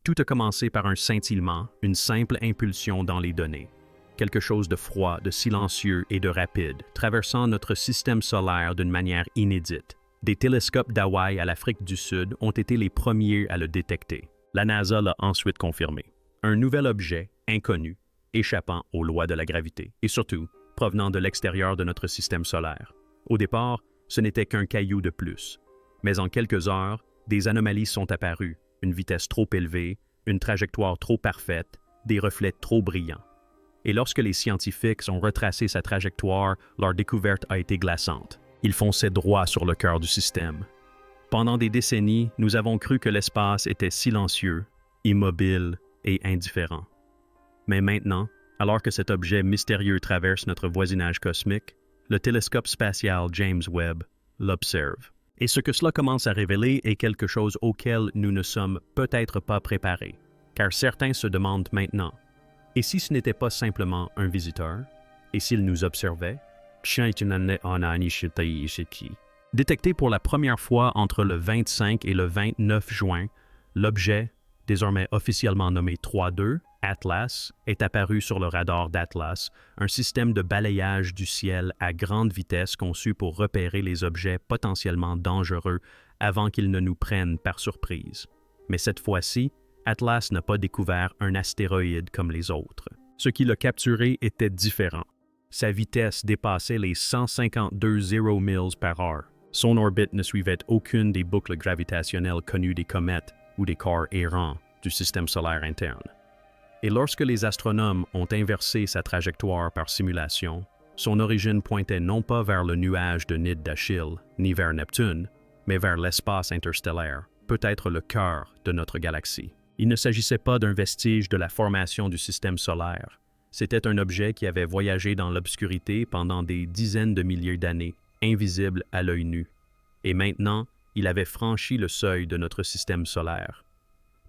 Tout a commencé par un scintillement, une simple impulsion dans les données. Quelque chose de froid, de silencieux et de rapide, traversant notre système solaire d'une manière inédite. Des télescopes d'Hawaï à l'Afrique du Sud ont été les premiers à le détecter. La NASA l'a ensuite confirmé. Un nouvel objet, inconnu, échappant aux lois de la gravité, et surtout, provenant de l'extérieur de notre système solaire. Au départ, ce n'était qu'un caillou de plus. Mais en quelques heures, des anomalies sont apparues, une vitesse trop élevée, une trajectoire trop parfaite, des reflets trop brillants. Et lorsque les scientifiques ont retracé sa trajectoire, leur découverte a été glaçante. Il fonçait droit sur le cœur du système. Pendant des décennies, nous avons cru que l'espace était silencieux, immobile et indifférent. Mais maintenant, alors que cet objet mystérieux traverse notre voisinage cosmique, le télescope spatial James Webb l'observe. Et ce que cela commence à révéler est quelque chose auquel nous ne sommes peut-être pas préparés, car certains se demandent maintenant, et si ce n'était pas simplement un visiteur? Et s'il nous observait? Détecté pour la première fois entre le 25 et le 29 juin, l'objet, désormais officiellement nommé 3.2, Atlas, est apparu sur le radar d'Atlas, un système de balayage du ciel à grande vitesse conçu pour repérer les objets potentiellement dangereux avant qu'ils ne nous prennent par surprise. Mais cette fois-ci, Atlas n'a pas découvert un astéroïde comme les autres. Ce qui l'a capturé était différent. Sa vitesse dépassait les 152 000 miles par heure. Son orbite ne suivait aucune des boucles gravitationnelles connues des comètes ou des corps errants du système solaire interne. Et lorsque les astronomes ont inversé sa trajectoire par simulation, son origine pointait non pas vers le nuage de nid d'Achille, ni vers Neptune, mais vers l'espace interstellaire, peut-être le cœur de notre galaxie. Il ne s'agissait pas d'un vestige de la formation du système solaire. C'était un objet qui avait voyagé dans l'obscurité pendant des dizaines de milliers d'années, invisible à l'œil nu. Et maintenant, il avait franchi le seuil de notre système solaire.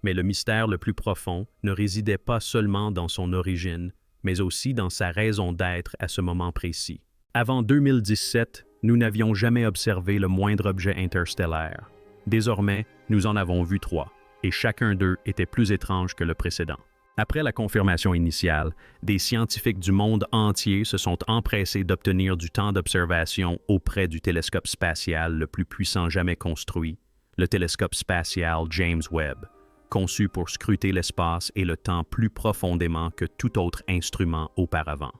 Mais le mystère le plus profond ne résidait pas seulement dans son origine, mais aussi dans sa raison d'être à ce moment précis. Avant 2017, nous n'avions jamais observé le moindre objet interstellaire. Désormais, nous en avons vu 3, et chacun d'eux était plus étrange que le précédent. Après la confirmation initiale, des scientifiques du monde entier se sont empressés d'obtenir du temps d'observation auprès du télescope spatial le plus puissant jamais construit, le télescope spatial James Webb, conçu pour scruter l'espace et le temps plus profondément que tout autre instrument auparavant.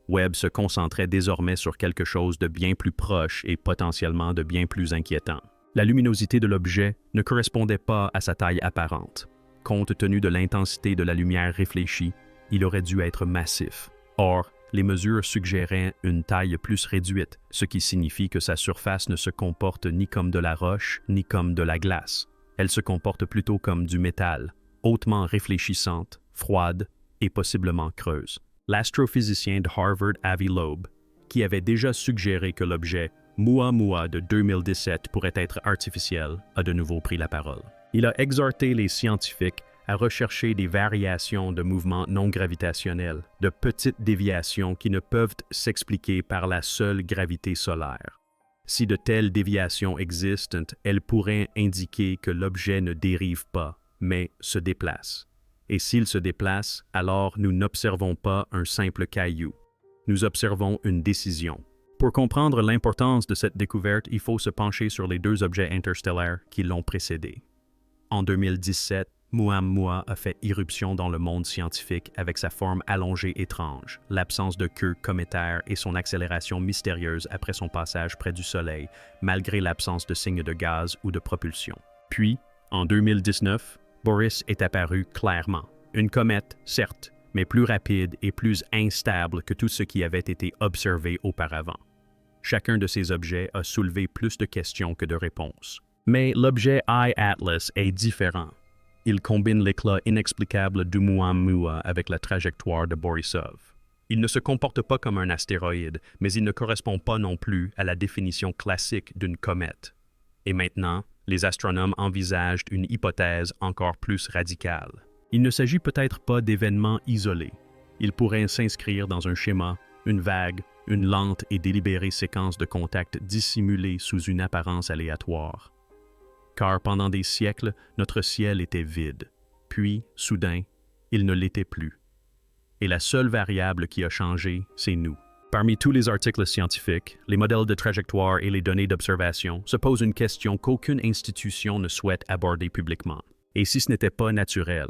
Webb se concentrait désormais sur quelque chose de bien plus proche et potentiellement de bien plus inquiétant. La luminosité de l'objet ne correspondait pas à sa taille apparente. Compte tenu de l'intensité de la lumière réfléchie, il aurait dû être massif. Or, les mesures suggéraient une taille plus réduite, ce qui signifie que sa surface ne se comporte ni comme de la roche, ni comme de la glace. Elle se comporte plutôt comme du métal, hautement réfléchissante, froide et possiblement creuse. L'astrophysicien de Harvard Avi Loeb, qui avait déjà suggéré que l'objet Muamua de 2017 pourrait être artificiel, a de nouveau pris la parole. Il a exhorté les scientifiques à rechercher des variations de mouvements non gravitationnels, de petites déviations qui ne peuvent s'expliquer par la seule gravité solaire. Si de telles déviations existent, elles pourraient indiquer que l'objet ne dérive pas, mais se déplace. Et s'il se déplace, alors nous n'observons pas un simple caillou. Nous observons une décision. Pour comprendre l'importance de cette découverte, il faut se pencher sur les 2 objets interstellaires qui l'ont précédé. En 2017, Muamua a fait irruption dans le monde scientifique avec sa forme allongée étrange, l'absence de queue cométaire et son accélération mystérieuse après son passage près du Soleil, malgré l'absence de signes de gaz ou de propulsion. Puis, en 2019, Boris est apparu clairement. Une comète, certes, mais plus rapide et plus instable que tout ce qui avait été observé auparavant. Chacun de ces objets a soulevé plus de questions que de réponses. Mais l'objet I-Atlas est différent. Il combine l'éclat inexplicable du Muamua avec la trajectoire de Borisov. Il ne se comporte pas comme un astéroïde, mais il ne correspond pas non plus à la définition classique d'une comète. Et maintenant, les astronomes envisagent une hypothèse encore plus radicale. Il ne s'agit peut-être pas d'événements isolés. Ils pourraient s'inscrire dans un schéma, une vague, une lente et délibérée séquence de contacts dissimulés sous une apparence aléatoire. Car pendant des siècles, notre ciel était vide. Puis, soudain, il ne l'était plus. Et la seule variable qui a changé, c'est nous. Parmi tous les articles scientifiques, les modèles de trajectoire et les données d'observation, se pose une question qu'aucune institution ne souhaite aborder publiquement. Et si ce n'était pas naturel?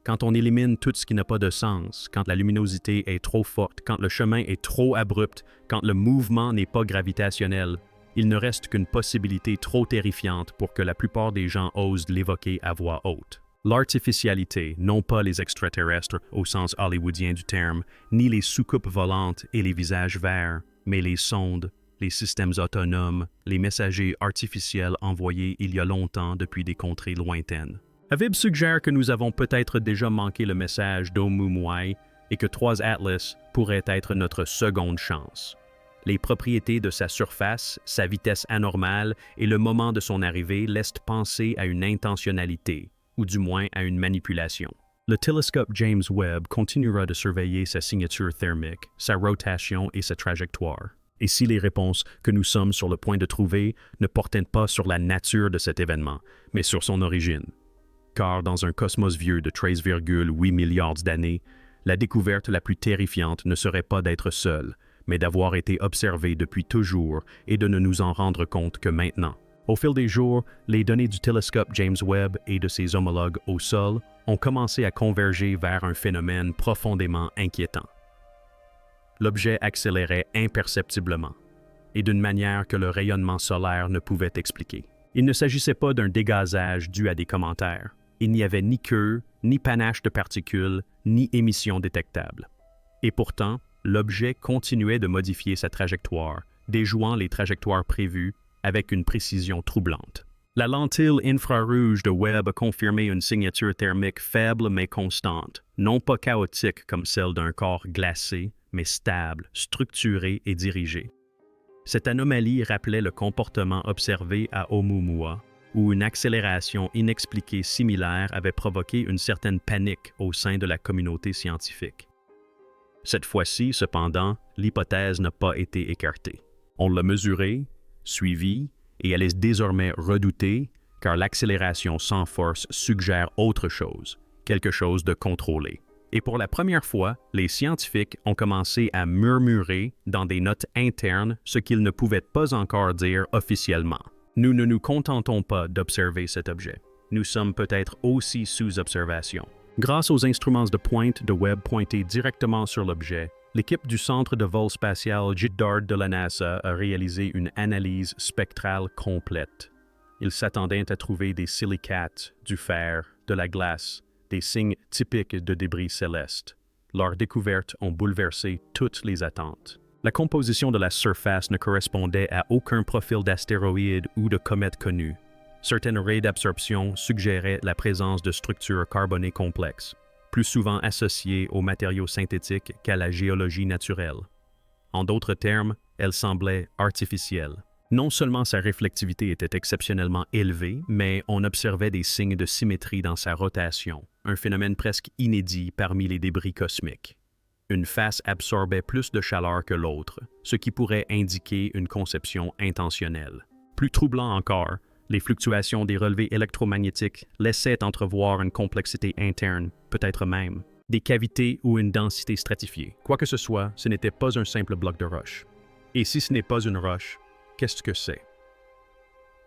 Quand on élimine tout ce qui n'a pas de sens, quand la luminosité est trop forte, quand le chemin est trop abrupt, quand le mouvement n'est pas gravitationnel, il ne reste qu'une possibilité trop terrifiante pour que la plupart des gens osent l'évoquer à voix haute. L'artificialité, non pas les extraterrestres au sens hollywoodien du terme, ni les soucoupes volantes et les visages verts, mais les sondes, les systèmes autonomes, les messagers artificiels envoyés il y a longtemps depuis des contrées lointaines. Avib suggère que nous avons peut-être déjà manqué le message d'Oumuamua et que 3 Atlas pourrait être notre seconde chance. Les propriétés de sa surface, sa vitesse anormale et le moment de son arrivée laissent penser à une intentionnalité, ou du moins à une manipulation. Le télescope James Webb continuera de surveiller sa signature thermique, sa rotation et sa trajectoire. Et si les réponses que nous sommes sur le point de trouver ne portaient pas sur la nature de cet événement, mais sur son origine? Car dans un cosmos vieux de 13,8 milliards d'années, la découverte la plus terrifiante ne serait pas d'être seul, mais d'avoir été observé depuis toujours et de ne nous en rendre compte que maintenant. Au fil des jours, les données du télescope James Webb et de ses homologues au sol ont commencé à converger vers un phénomène profondément inquiétant. L'objet accélérait imperceptiblement, et d'une manière que le rayonnement solaire ne pouvait expliquer. Il ne s'agissait pas d'un dégazage dû à des commentaires. Il n'y avait ni queue, ni panache de particules, ni émission détectable. Et pourtant, l'objet continuait de modifier sa trajectoire, déjouant les trajectoires prévues avec une précision troublante. La lentille infrarouge de Webb a confirmé une signature thermique faible mais constante, non pas chaotique comme celle d'un corps glacé, mais stable, structuré et dirigé. Cette anomalie rappelait le comportement observé à Oumuamua, où une accélération inexpliquée similaire avait provoqué une certaine panique au sein de la communauté scientifique. Cette fois-ci, cependant, l'hypothèse n'a pas été écartée. On l'a mesurée, suivie, et elle est désormais redoutée, car l'accélération sans force suggère autre chose, quelque chose de contrôlé. Et pour la première fois, les scientifiques ont commencé à murmurer dans des notes internes ce qu'ils ne pouvaient pas encore dire officiellement. Nous ne nous contentons pas d'observer cet objet. Nous sommes peut-être aussi sous observation. Grâce aux instruments de pointe de Webb pointés directement sur l'objet, l'équipe du Centre de vol spatial JITDART de la NASA a réalisé une analyse spectrale complète. Ils s'attendaient à trouver des silicates, du fer, de la glace, des signes typiques de débris célestes. Leurs découvertes ont bouleversé toutes les attentes. La composition de la surface ne correspondait à aucun profil d'astéroïde ou de comète connu. Certaines raies d'absorption suggéraient la présence de structures carbonées complexes, plus souvent associées aux matériaux synthétiques qu'à la géologie naturelle. En d'autres termes, elle semblait artificielle. Non seulement sa réflectivité était exceptionnellement élevée, mais on observait des signes de symétrie dans sa rotation, un phénomène presque inédit parmi les débris cosmiques. Une face absorbait plus de chaleur que l'autre, ce qui pourrait indiquer une conception intentionnelle. Plus troublant encore, les fluctuations des relevés électromagnétiques laissaient entrevoir une complexité interne, peut-être même des cavités ou une densité stratifiée. Quoi que ce soit, ce n'était pas un simple bloc de roche. Et si ce n'est pas une roche, qu'est-ce que c'est?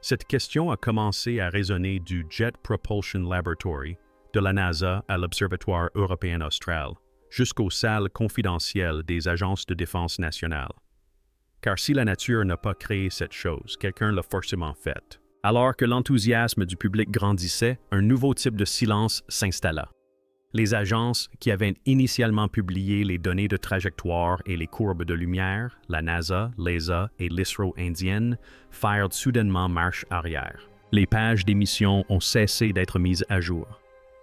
Cette question a commencé à résonner du Jet Propulsion Laboratory de la NASA à l'Observatoire européen austral, jusqu'aux salles confidentielles des agences de défense nationale. Car si la nature n'a pas créé cette chose, quelqu'un l'a forcément faite. Alors que l'enthousiasme du public grandissait, un nouveau type de silence s'installa. Les agences qui avaient initialement publié les données de trajectoire et les courbes de lumière, la NASA, l'ESA et l'ISRO indienne, firent soudainement marche arrière. Les pages d'émission ont cessé d'être mises à jour.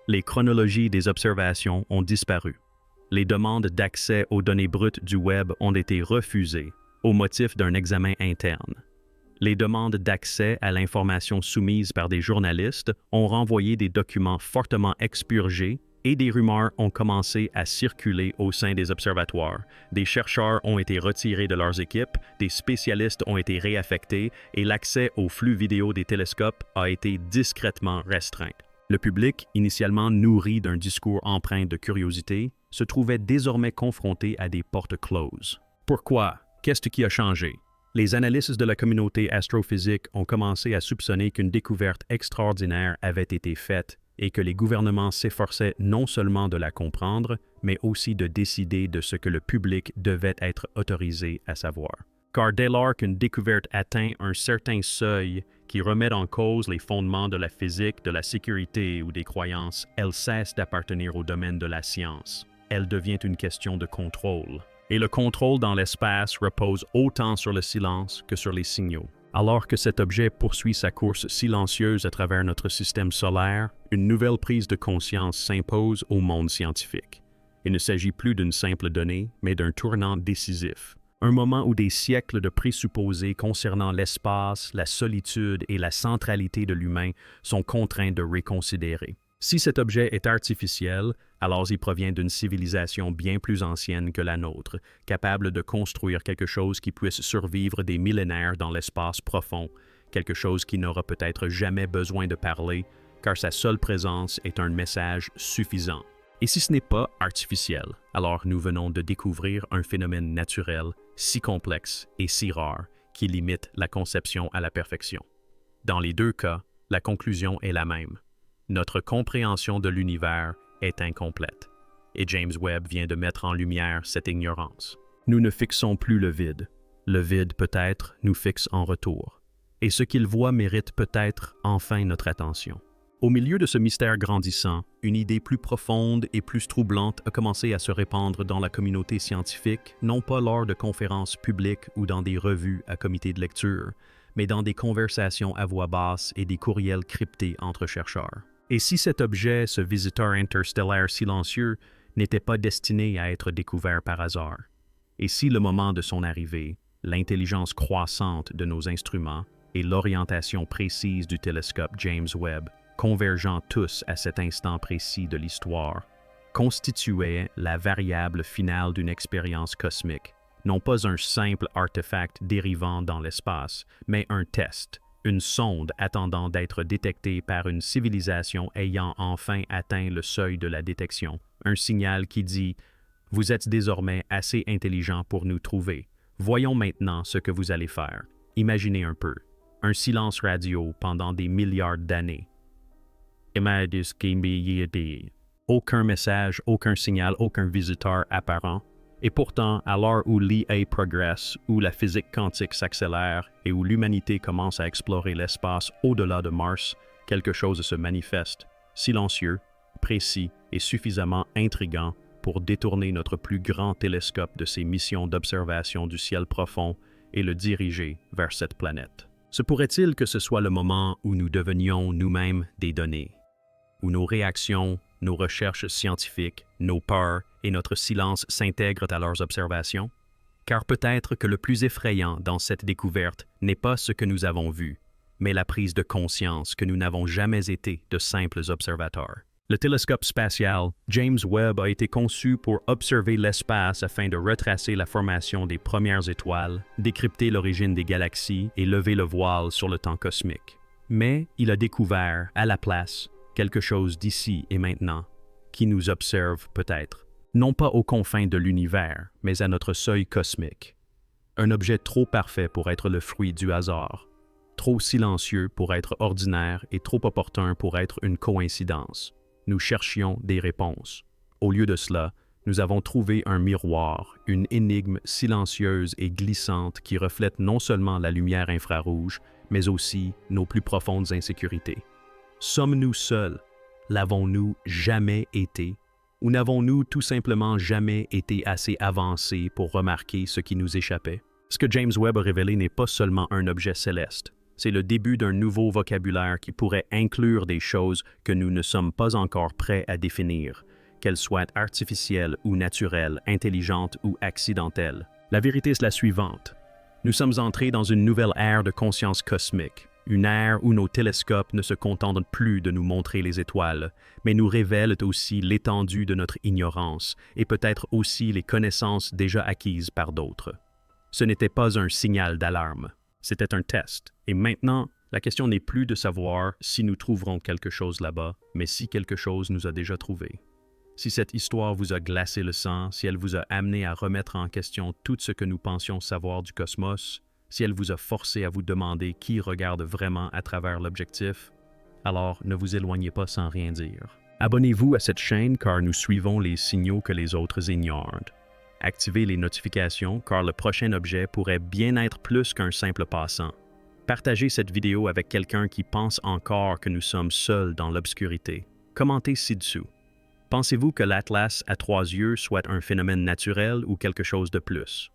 Les chronologies des observations ont disparu. Les demandes d'accès aux données brutes du Webb ont été refusées au motif d'un examen interne. Les demandes d'accès à l'information soumises par des journalistes ont renvoyé des documents fortement expurgés et des rumeurs ont commencé à circuler au sein des observatoires. Des chercheurs ont été retirés de leurs équipes, des spécialistes ont été réaffectés et l'accès aux flux vidéo des télescopes a été discrètement restreint. Le public, initialement nourri d'un discours empreint de curiosité, se trouvait désormais confronté à des portes closes. Pourquoi? Qu'est-ce qui a changé? Les analystes de la communauté astrophysique ont commencé à soupçonner qu'une découverte extraordinaire avait été faite et que les gouvernements s'efforçaient non seulement de la comprendre, mais aussi de décider de ce que le public devait être autorisé à savoir. Car dès lors qu'une découverte atteint un certain seuil qui remet en cause les fondements de la physique, de la sécurité ou des croyances, elle cesse d'appartenir au domaine de la science. Elle devient une question de contrôle. Et le contrôle dans l'espace repose autant sur le silence que sur les signaux. Alors que cet objet poursuit sa course silencieuse à travers notre système solaire, une nouvelle prise de conscience s'impose au monde scientifique. Il ne s'agit plus d'une simple donnée, mais d'un tournant décisif. Un moment où des siècles de présupposés concernant l'espace, la solitude et la centralité de l'humain sont contraints de reconsidérer. Si cet objet est artificiel, alors il provient d'une civilisation bien plus ancienne que la nôtre, capable de construire quelque chose qui puisse survivre des millénaires dans l'espace profond, quelque chose qui n'aura peut-être jamais besoin de parler, car sa seule présence est un message suffisant. Et si ce n'est pas artificiel, alors nous venons de découvrir un phénomène naturel si complexe et si rare qui limite la conception à la perfection. Dans les deux cas, la conclusion est la même. Notre compréhension de l'univers est incomplète, et James Webb vient de mettre en lumière cette ignorance. Nous ne fixons plus le vide peut-être nous fixe en retour, et ce qu'il voit mérite peut-être enfin notre attention. Au milieu de ce mystère grandissant, une idée plus profonde et plus troublante a commencé à se répandre dans la communauté scientifique, non pas lors de conférences publiques ou dans des revues à comité de lecture, mais dans des conversations à voix basse et des courriels cryptés entre chercheurs. Et si cet objet, ce visiteur interstellaire silencieux, n'était pas destiné à être découvert par hasard? Et si le moment de son arrivée, l'intelligence croissante de nos instruments et l'orientation précise du télescope James Webb, convergeant tous à cet instant précis de l'histoire, constituaient la variable finale d'une expérience cosmique, non pas un simple artefact dérivant dans l'espace, mais un test, une sonde attendant d'être détectée par une civilisation ayant enfin atteint le seuil de la détection, un signal qui dit « Vous êtes désormais assez intelligent pour nous trouver. Voyons maintenant ce que vous allez faire. Imaginez un peu. Un silence radio pendant des milliards d'années. Aucun message, aucun signal, aucun visiteur apparent. Et pourtant, à l'heure où l'IA progresse, où la physique quantique s'accélère et où l'humanité commence à explorer l'espace au-delà de Mars, quelque chose se manifeste, silencieux, précis et suffisamment intrigant pour détourner notre plus grand télescope de ses missions d'observation du ciel profond et le diriger vers cette planète. Se pourrait-il que ce soit le moment où nous devenions nous-mêmes des données, où nos réactions, nos recherches scientifiques, nos peurs et notre silence s'intègrent à leurs observations? Car peut-être que le plus effrayant dans cette découverte n'est pas ce que nous avons vu, mais la prise de conscience que nous n'avons jamais été de simples observateurs. Le télescope spatial James Webb a été conçu pour observer l'espace afin de retracer la formation des premières étoiles, décrypter l'origine des galaxies et lever le voile sur le temps cosmique. Mais il a découvert, à la place, quelque chose d'ici et maintenant, qui nous observe peut-être, non pas aux confins de l'univers, mais à notre seuil cosmique. Un objet trop parfait pour être le fruit du hasard, trop silencieux pour être ordinaire et trop opportun pour être une coïncidence. Nous cherchions des réponses. Au lieu de cela, nous avons trouvé un miroir, une énigme silencieuse et glissante qui reflète non seulement la lumière infrarouge, mais aussi nos plus profondes insécurités. Sommes-nous seuls? L'avons-nous jamais été? Ou n'avons-nous tout simplement jamais été assez avancés pour remarquer ce qui nous échappait? Ce que James Webb a révélé n'est pas seulement un objet céleste. C'est le début d'un nouveau vocabulaire qui pourrait inclure des choses que nous ne sommes pas encore prêts à définir, qu'elles soient artificielles ou naturelles, intelligentes ou accidentelles. La vérité est la suivante. Nous sommes entrés dans une nouvelle ère de conscience cosmique, une ère où nos télescopes ne se contentent plus de nous montrer les étoiles, mais nous révèlent aussi l'étendue de notre ignorance et peut-être aussi les connaissances déjà acquises par d'autres. Ce n'était pas un signal d'alarme. C'était un test. Et maintenant, La question n'est plus de savoir si nous trouverons quelque chose là-bas, mais si quelque chose nous a déjà trouvé. Si cette histoire vous a glacé le sang, si elle vous a amené à remettre en question tout ce que nous pensions savoir du cosmos, si elle vous a forcé à vous demander qui regarde vraiment à travers l'objectif, alors ne vous éloignez pas sans rien dire. Abonnez-vous à cette chaîne car nous suivons les signaux que les autres ignorent. Activez les notifications car le prochain objet pourrait bien être plus qu'un simple passant. Partagez cette vidéo avec quelqu'un qui pense encore que nous sommes seuls dans l'obscurité. Commentez ci-dessous. Pensez-vous que l'Atlas à 3 yeux soit un phénomène naturel ou quelque chose de plus?